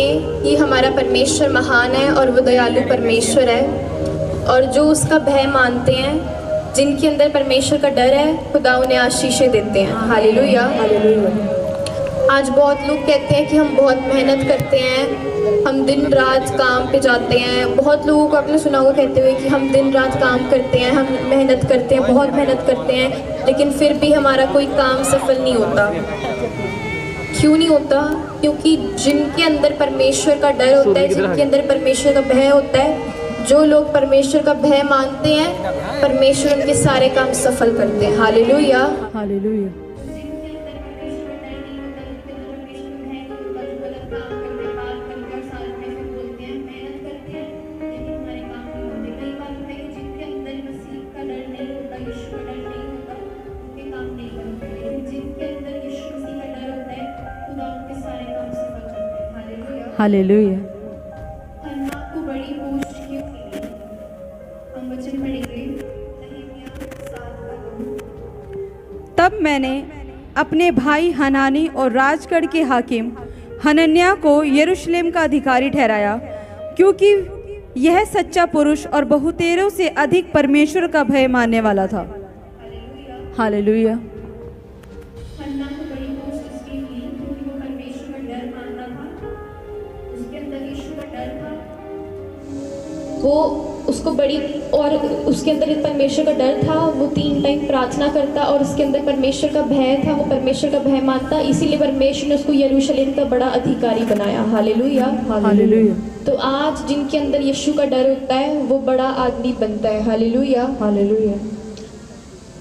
देखें कि हमारा परमेश्वर महान है और वो दयालु परमेश्वर है, और जो उसका भय मानते हैं, जिनके अंदर परमेश्वर का डर है, खुदा उन्हें आशीषें देते हैं। हालेलुया। आज बहुत लोग कहते हैं कि हम बहुत मेहनत करते हैं, हम दिन रात काम पे जाते हैं। बहुत लोगों को आपने सुना होगा कहते हुए कि हम दिन रात काम करते हैं, हम मेहनत करते हैं, बहुत मेहनत करते हैं, लेकिन फिर भी हमारा कोई काम सफल नहीं होता। क्यों नहीं होता? क्योंकि जिनके अंदर परमेश्वर का डर होता है, जिनके अंदर परमेश्वर का भय होता है, जो लोग परमेश्वर का भय मानते हैं, परमेश्वर उनके सारे काम सफल करते हैं। Hallelujah, hallelujah. हालेलुया। हन्ना को बड़ी पोस्ट क्यों मिली? हम वचन पढ़ेंगे नहम्याह 7। तब मैंने अपने भाई हनानी और राजगढ़ के हाकिम हनन्याह को यरूशलेम का अधिकारी ठहराया, क्योंकि यह सच्चा पुरुष और बहुतेरों से अधिक परमेश्वर का भय मानने वाला था। हालेलुया। हन्ना को बड़ी पोस्ट इसलिए मिली क्योंकि वो परमेश्वर का डर मानता था, उसके अंदर यीशु का डर था, वो उसको बड़ी, और उसके अंदर परमेश्वर का डर था। वो 3 टाइम प्रार्थना करता और उसके अंदर परमेश्वर का भय था, वो परमेश्वर का भय मानता, इसीलिए परमेश्वर ने उसको यरूशलेम का बड़ा अधिकारी बनाया। Hallelujah, hallelujah. तो आज जिनके अंदर यीशु का डर होता है वो बड़ा आदमी बनता है। Hallelujah, hallelujah.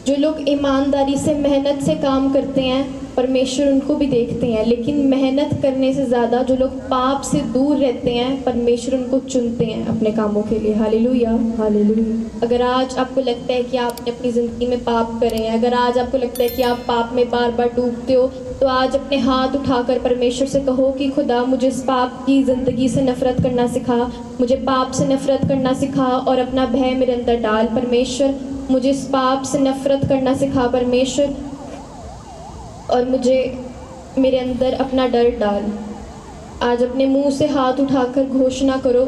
जो लोग ईमानदारी से मेहनत से काम करते हैं, परमेश्वर उनको भी देखते हैं, लेकिन मेहनत करने से ज़्यादा जो लोग पाप से दूर रहते हैं, परमेश्वर उनको चुनते हैं अपने कामों के लिए। Hallelujah, hallelujah. अगर आज आपको लगता है कि आपने अपनी ज़िंदगी में पाप करे हैं, अगर आज आपको लगता है कि आप पाप में बार बार डूबते हो, तो आज अपने हाथ उठाकर परमेश्वर से कहो कि खुदा मुझे इस पाप की ज़िंदगी से नफ़रत करना सिखा, मुझे पाप से नफ़रत करना सिखा और अपना भय मेरे अंदर डाल। परमेश्वर मुझे इस पाप से नफ़रत करना सिखा परमेश्वर, और मुझे मेरे अंदर अपना डर डाल। आज अपने मुंह से हाथ उठाकर घोषणा करो,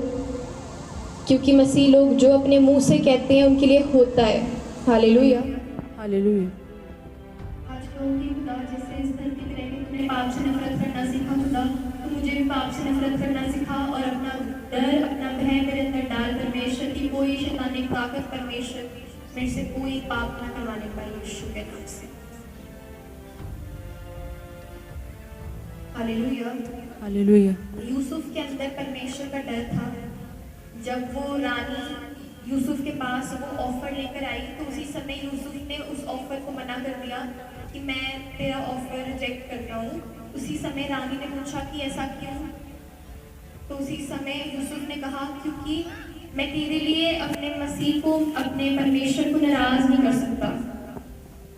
क्योंकि मसीह लोग जो अपने मुंह से कहते हैं उनके लिए होता है। Hallelujah, hallelujah. आज कहूँगी खुदा जैसे इस धरती में रहकर तूने पाप से नफरत करना सीखा, खुदा तू मुझे भी पाप से नफरत करना सिखा और अपना डर, अपना भय मेरे अंदर डाल। परमेश्वर की कोई शैतानिक ताकत परमेश्वर मेरे से कोई पाप न करवाने पाई, यीशु के नाम से। Hallelujah, hallelujah. यूसुफ के अंदर परमेश्वर का डर था। जब वो रानी यूसुफ के पास वो ऑफर लेकर आई, तो उसी समय यूसुफ ने उस ऑफर को मना कर दिया कि मैं तेरा ऑफर रिजेक्ट करता हूँ। उसी समय रानी ने पूछा कि ऐसा क्यों? तो उसी समय यूसुफ ने कहा क्योंकि मैं तेरे लिए अपने मसीह को, अपने परमेश्वर को नाराज नहीं कर सकता।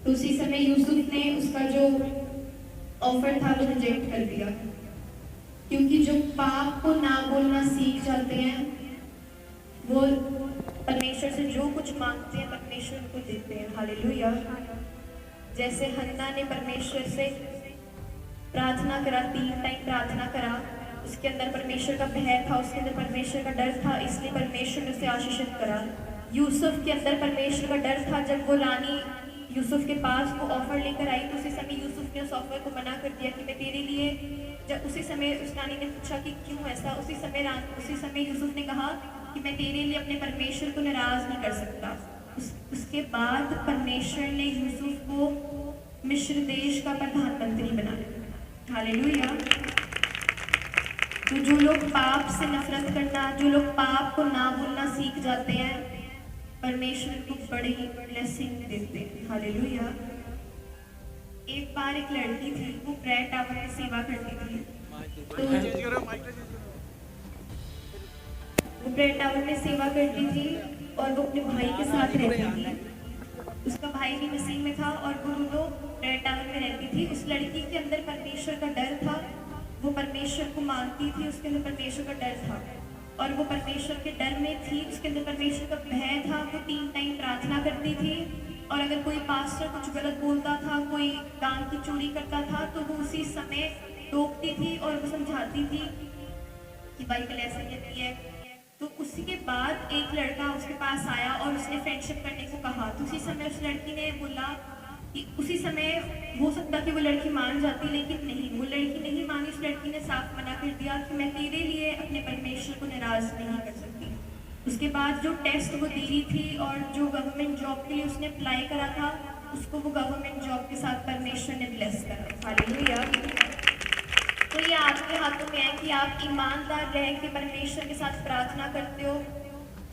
तो उसी समय यूसुफ ने उसका जो ऑफर था वो रिजेक्ट कर दिया, क्योंकि जो पाप को ना बोलना सीख जाते हैं, वो परमेश्वर से जो कुछ मांगते हैं परमेश्वर उनको देते हैं। हालेलुया। जैसे हन्ना ने परमेश्वर से प्रार्थना करा, 3 टाइम प्रार्थना करा, उसके अंदर परमेश्वर का भय था, उसके अंदर परमेश्वर का डर था, इसलिए परमेश्वर ने उसे आशीषित करा। यूसुफ के अंदर परमेश्वर का डर था। जब वो रानी यूसुफ के पास वो ऑफर लेकर आई, तो उसी समय यूसुफ ने उस ऑफर को मना कर दिया कि मैं तेरे लिए, जब उसी समय उस रानी ने पूछा कि क्यों ऐसा, उसी समय यूसुफ ने कहा कि मैं तेरे लिए अपने परमेश्वर को नाराज नहीं कर सकता। उसके बाद परमेश्वर ने यूसुफ को मिस्र देश का प्रधानमंत्री बनाया। हालेलुया। तो जो लोग पाप से नफरत करना, जो लोग पाप को ना बोलना सीख जाते हैं, परमेश्वर को बड़ी ब्लेसिंग देते हैं। हालेलुया। एक बार एक लड़की थी, वो प्रेयर टावर में सेवा करती थी। तो वो प्रेयर टावर में सेवा करती थी और वो अपने भाई के साथ रहती थी। उसका भाई भी मसीह में था और वो दोनों प्रेयर टावर में रहती थी। उस लड़की के अंदर परमेश्वर का डर था, वो परमेश्वर को मानती थी, उसके अंदर परमेश्वर का डर था और वो परमेश्वर के डर में थी, उसके अंदर परमेश्वर का भय था। वो 3 टाइम प्रार्थना करती थी और अगर कोई पास्टर कुछ गलत बोलता था, कोई दान की चोरी करता था, तो वो उसी समय रोकती थी और वो समझाती थी कि बाइबल ऐसा कहती है। तो उसी के बाद एक लड़का उसके पास आया और उसने फ्रेंडशिप करने को कहा। तो उसी समय उस लड़की ने बोला कि उसी समय हो सकता कि वो लड़की मान जाती, लेकिन नहीं, वो लड़की नहीं मानी। उस लड़की ने साफ मना कर दिया कि मैं तेरे लिए अपने परमेश्वर को नाराज़ नहीं कर सकती। उसके बाद जो टेस्ट वो दे रही थी और जो गवर्नमेंट जॉब के लिए उसने अप्लाई करा था, उसको वो गवर्नमेंट जॉब के साथ परमेश्वर ने ब्लेस करा। हालेलुया। तो ये आपके हाथों में है कि आप ईमानदार रह के परमेश्वर के साथ प्रार्थना करते हो,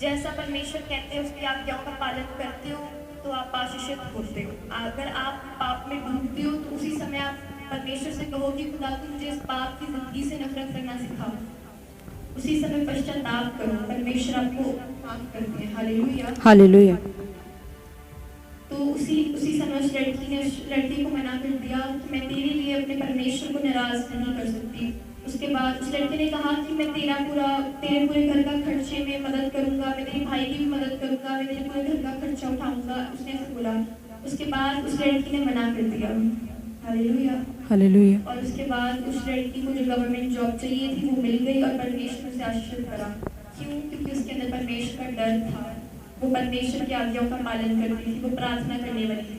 जैसा परमेश्वर कहते हैं उसकी आज्ञाओं का पालन करते हो, तो आप आशीषित होते हो। अगर आप पाप में डूबते हो तो उसी समय आप परमेश्वर से कहो कि खुदा तू मुझे इस पाप की जिंदगी से नफरत करना सिखाओ। उसी समय पश्चाताप करो, परमेश्वर आपको माफ करते हैं। हालेलुया। हालेलुया। तो उसी समय उस लड़की ने उस लड़की को मना कर दिया कि मैं तेरे लिए अपने परमेश्वर को नाराज नहीं कर सकती। उसके बाद उस लड़के ने कहा कि मैं तेरे पूरे घर का खर्चे में मदद करूंगा, मैं तेरे भाई की भी मदद करूंगा, मैं तेरे पूरे घर का खर्चा उठाऊंगा। उसने ऐसे बोला। उसके बाद उस लड़की ने मना कर दिया। हालेलुया। हालेलुया। और उसके बाद उस लड़की को जो गवर्नमेंट जॉब चाहिए थी वो मिल गई और परमेश्वर से आशीर्वाद करा। क्यों? क्योंकि उसके अंदर परमेश्वर का डर था। वो परमेश्वर की आज्ञाओं का पालन करती थी, वो प्रार्थना करने वाली थी।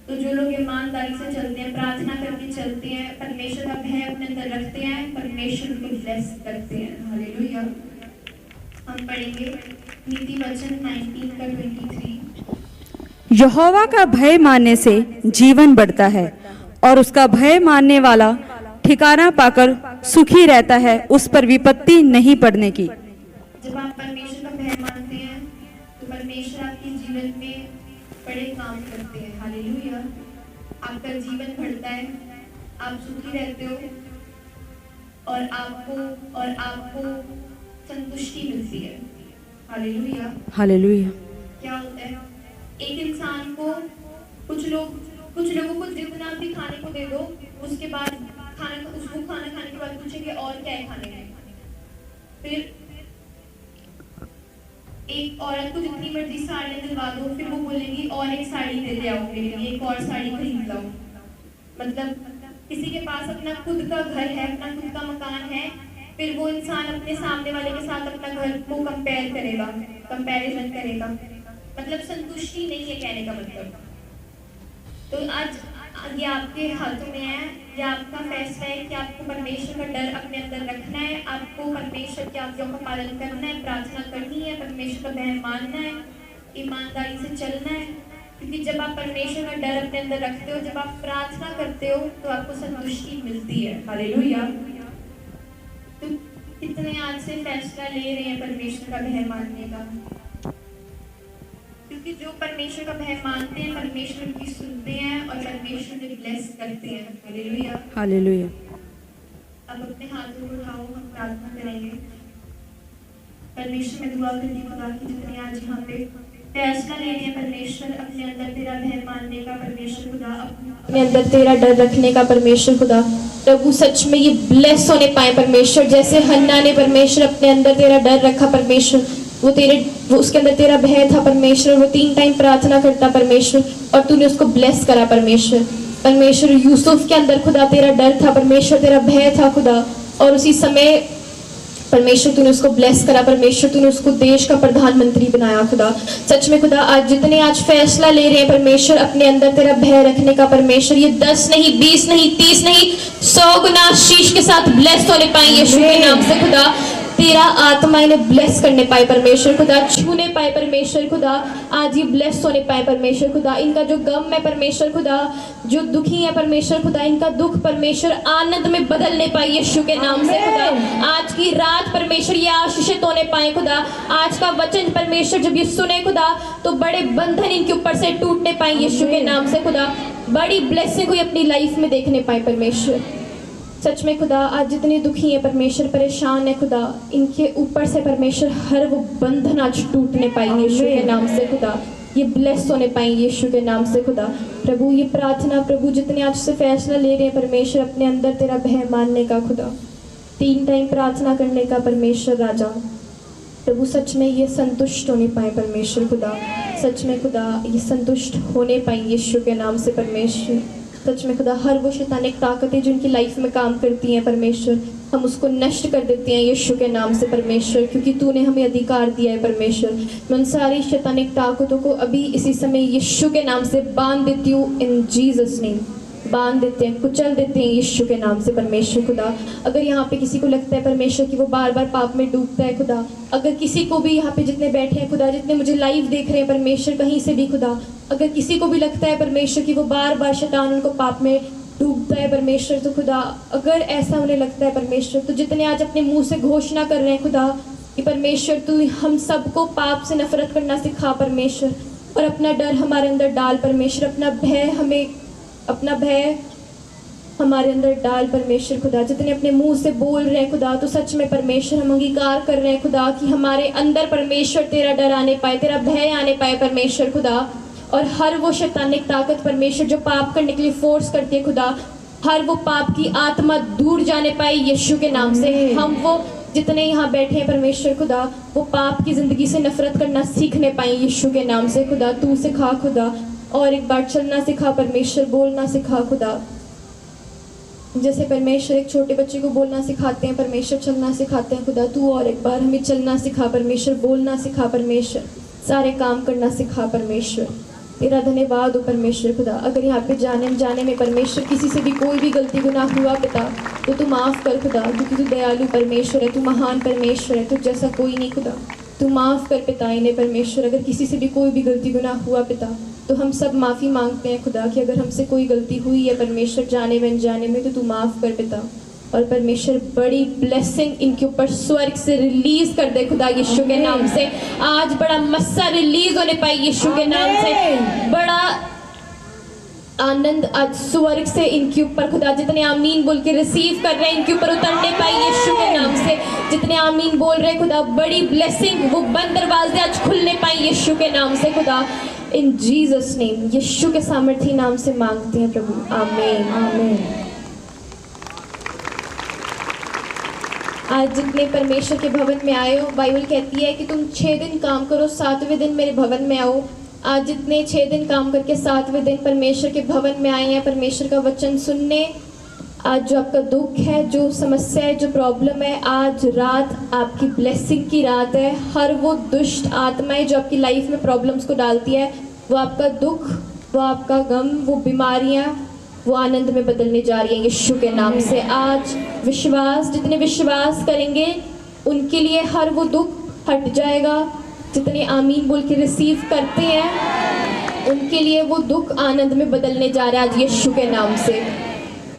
तो जो लोग ईमानदारी से चलते हैं, प्रार्थना करके चलते हैं, परमेश्वर का भय अपने अंदर रखते हैं, परमेश्वर को ब्लेस करते हैं। हालेलुया। हम पढ़ेंगे नीति वचन 19 का 23। यहोवा का भय मानने से जीवन बढ़ता है और उसका भय मानने वाला ठिकाना पाकर सुखी रहता है, उस पर विपत्ति नहीं पड़ने की। जब आप परमेश्वर का भय मानते हैं तो परमेश्वर आपके जीवन में बड़े काम करते हैं। हालेलुया। आपका जीवन बढ़ता है, आप सुखी रहते हो और आपको संतुष्टि मिलती है। हालेलुया। हालेलुया। क्या होता है, एक इंसान को कुछ लोगों को जितना भी खाने को दे दो, उसके बाद उसको खाना खाने के बाद पूछेंगे और क्या है खाने में। फिर एक औरत को जितनी मर्जी साड़ी दिलवा दो, फिर वो बोलेंगी और एक साड़ी दे दे आओ मेरे लिए, एक और साड़ी खरीद लाओ। मतलब किसी के पास अपना खुद का घर है, अपना खुद का मकान है, फिर वो इंसान अपने सामने वाले के साथ अपना घर को कंपैरिजन करेगा। मतलब संतुष्टि नहीं है कहने का मतलब। तो आज ये आपके हाथों में है, ये आपका फैसला है कि आपको परमेश्वर का डर अपने अंदर रखना है, आपको परमेश्वर की आज्ञाओं का पालन करना है, प्रार्थना करनी है, परमेश्वर का भय मानना है, ईमानदारी से चलना है। क्योंकि जब आप परमेश्वर का डर अपने अंदर रखते हो, जब आप प्रार्थना करते हो, तो आपको संतुष्टि मिलती है। हालेलुया। तो कितने आज से फैसला ले रहे हैं परमेश्वर का भय मानने का? क्योंकि जो परमेश्वर का भय मानते हैं, परमेश्वर की सुनते हैं और परमेश्वर ने ब्लेस करते हैं। हालेलुया। हालेलुया। अब अपने हाथों को उठाओ, हम प्रार्थना करेंगे। परमेश्वर में दुआ करनी खुदा की जितने आज यहाँ पे फैसला ले रहे हैं, परमेश्वर अपने अंदर तेरा भय मानने का, परमेश्वर खुदा अपने अंदर तेरा डर रखने का, परमेश्वर खुदा प्रभु सच में ये ब्लेस होने पाए परमेश्वर। जैसे हन्ना ने परमेश्वर अपने अंदर तेरा डर रखा परमेश्वर, वो उसके अंदर तेरा भय था परमेश्वर, वो 3 टाइम प्रार्थना करता परमेश्वर और तूने उसको ब्लेस करा परमेश्वर। यूसुफ के अंदर खुदा तेरा डर था परमेश्वर, तेरा भय था खुदा, और उसी समय परमेश्वर तूने उसको ब्लेस करा परमेश्वर, तूने उसको देश का प्रधानमंत्री बनाया खुदा। सच में खुदा आज जितने आज फैसला ले रहे हैं परमेश्वर अपने अंदर तेरा भय रखने का परमेश्वर, ये 10 नहीं 20 नहीं 30 नहीं 100 गुना आशीष के साथ ब्लेस होने पाए यीशु के नाम से खुदा। तेरा आत्मा इन्हें ब्लेस करने पाए परमेश्वर खुदा, छूने पाए परमेश्वर खुदा, आज ये ब्लेस होने पाए परमेश्वर खुदा। इनका जो गम है परमेश्वर खुदा, जो दुखी है परमेश्वर खुदा, इनका दुख परमेश्वर आनंद में बदलने पाए यीशु के नाम से खुदा। आज की रात परमेश्वर ये आशीषित होने पाए खुदा। आज का वचन परमेश्वर जब ये सुने खुदा, तो बड़े बंधन इनके ऊपर से टूटने पाए यीशु के नाम से खुदा। बड़ी ब्लेसिंग हुई अपनी लाइफ में देखने पाए परमेश्वर। सच में खुदा आज जितने दुखी हैं परमेश्वर, परेशान है खुदा, इनके ऊपर से परमेश्वर हर वो बंधन आज टूटने पाएंगे यीशु के नाम से खुदा। ये ब्लेस होने पाएंगे यीशु के नाम से खुदा। प्रभु ये प्रार्थना प्रभु जितने आज से फैसला ले रहे हैं परमेश्वर अपने अंदर तेरा भय मानने का खुदा, 3 टाइम प्रार्थना करने का परमेश्वर राजा, प्रभु सच में ये संतुष्ट होने पाए परमेश्वर खुदा। सच में खुदा ये संतुष्ट होने पाए यीशु के नाम से परमेश्वर। सच में खुदा हर वो शैतानिक ताकतें जिनकी लाइफ में काम करती हैं परमेश्वर, हम उसको नष्ट कर देते हैं यीशु के नाम से परमेश्वर, क्योंकि तूने हमें अधिकार दिया है परमेश्वर। मैं उन सारी शैतानिक ताकतों को अभी इसी समय यीशु के नाम से बांध देती हूँ, इन जीसस नेम। बांध देते हैं, कुचल देते हैं यीशु के नाम से परमेश्वर खुदा। अगर यहाँ पे किसी को लगता है परमेश्वर कि वो बार बार पाप में डूबता है खुदा, अगर किसी को भी यहाँ पे जितने बैठे हैं खुदा, जितने मुझे लाइव देख रहे हैं परमेश्वर कहीं से भी खुदा, अगर किसी को भी लगता है परमेश्वर कि वो बार बार शैतान उनको पाप में डूबता है परमेश्वर, तो खुदा अगर ऐसा उन्हें लगता है परमेश्वर, तो जितने आज अपने मुंह से घोषणा कर रहे हैं खुदा कि परमेश्वर तू हम सबको पाप से नफरत करना सिखा परमेश्वर, और अपना डर हमारे अंदर डाल परमेश्वर, अपना भय हमारे अंदर डाल परमेश्वर खुदा। जितने अपने मुंह से बोल रहे हैं खुदा, तो सच में परमेश्वर हम अंगीकार कर रहे हैं खुदा कि हमारे अंदर परमेश्वर तेरा डर आने पाए, तेरा भय आने पाए परमेश्वर खुदा। और हर वो शैतानिक ताकत परमेश्वर जो पाप करने के लिए फोर्स करती है खुदा, हर वो पाप की आत्मा दूर जाने पाए यीशु के नाम से। हम वो जितने यहाँ बैठे हैं परमेश्वर खुदा, वो पाप की ज़िंदगी से नफरत करना सीखने पाए यीशु के नाम से खुदा। तू सिखा खुदा, और एक बार चलना सिखा परमेश्वर, बोलना सिखा खुदा। जैसे परमेश्वर एक छोटे बच्चे को बोलना सिखाते हैं परमेश्वर, चलना सिखाते हैं खुदा, तू और एक बार हमें चलना सिखा परमेश्वर, बोलना सिखा परमेश्वर, सारे काम करना सिखा परमेश्वर। तेरा धन्यवाद हो परमेश्वर खुदा। अगर यहाँ पे जाने में परमेश्वर किसी से भी कोई भी गलती गुनाह हुआ पिता, तो तू माफ़ कर खुदा, क्योंकि तू दयालु परमेश्वर है, तू महान परमेश्वर है, तू जैसा कोई नहीं खुदा। तू माफ़ कर पिता इन्हें परमेश्वर। अगर किसी से भी कोई भी गलती गुनाह हुआ पिता, तो हम सब माफ़ी मांगते हैं खुदा कि अगर हमसे कोई गलती हुई है परमेश्वर जाने में अनजाने में, तो तू माफ़ कर पिता। और परमेश्वर बड़ी ब्लेसिंग इनके ऊपर स्वर्ग से रिलीज कर दे खुदा यीशु के नाम से। आज बड़ा मस्सा रिलीज होने पाए यीशु के नाम से, बड़ा आनंद आज स्वर्ग से इनके ऊपर खुदा, जितने आमीन बोल के रिसीव कर रहे हैं इनके ऊपर उतरने पाए यीशु के नाम से। जितने आमीन बोल रहे हैं खुदा, बड़ी ब्लेसिंग, वो बंद दरवाजे आज खुलने पाए यीशु के नाम से खुदा, इन जीसस नेम, यीशु के सामर्थी नाम से मांगते हैं प्रभु, आमीन आमीन। आज जितने परमेश्वर के भवन में आए हो, बाइबल कहती है कि तुम 6 दिन काम करो, 7वें दिन मेरे भवन में आओ। आज जितने 6 दिन काम करके 7वें दिन परमेश्वर के भवन में आए हैं परमेश्वर का वचन सुनने, आज जो आपका दुख है, जो समस्या है, जो प्रॉब्लम है, आज रात आपकी ब्लेसिंग की रात है। हर वो दुष्ट आत्माएं जो आपकी लाइफ में प्रॉब्लम्स को डालती है, वो आपका दुख, वो आपका गम, वो बीमारियां, वो आनंद में बदलने जा रही हैं यीशु के नाम से। आज विश्वास, जितने विश्वास करेंगे उनके लिए हर वो दुख हट जाएगा। जितने आमीन बोल के रिसीव करते हैं उनके लिए वो दुख आनंद में बदलने जा रहा है आज यीशु के नाम से।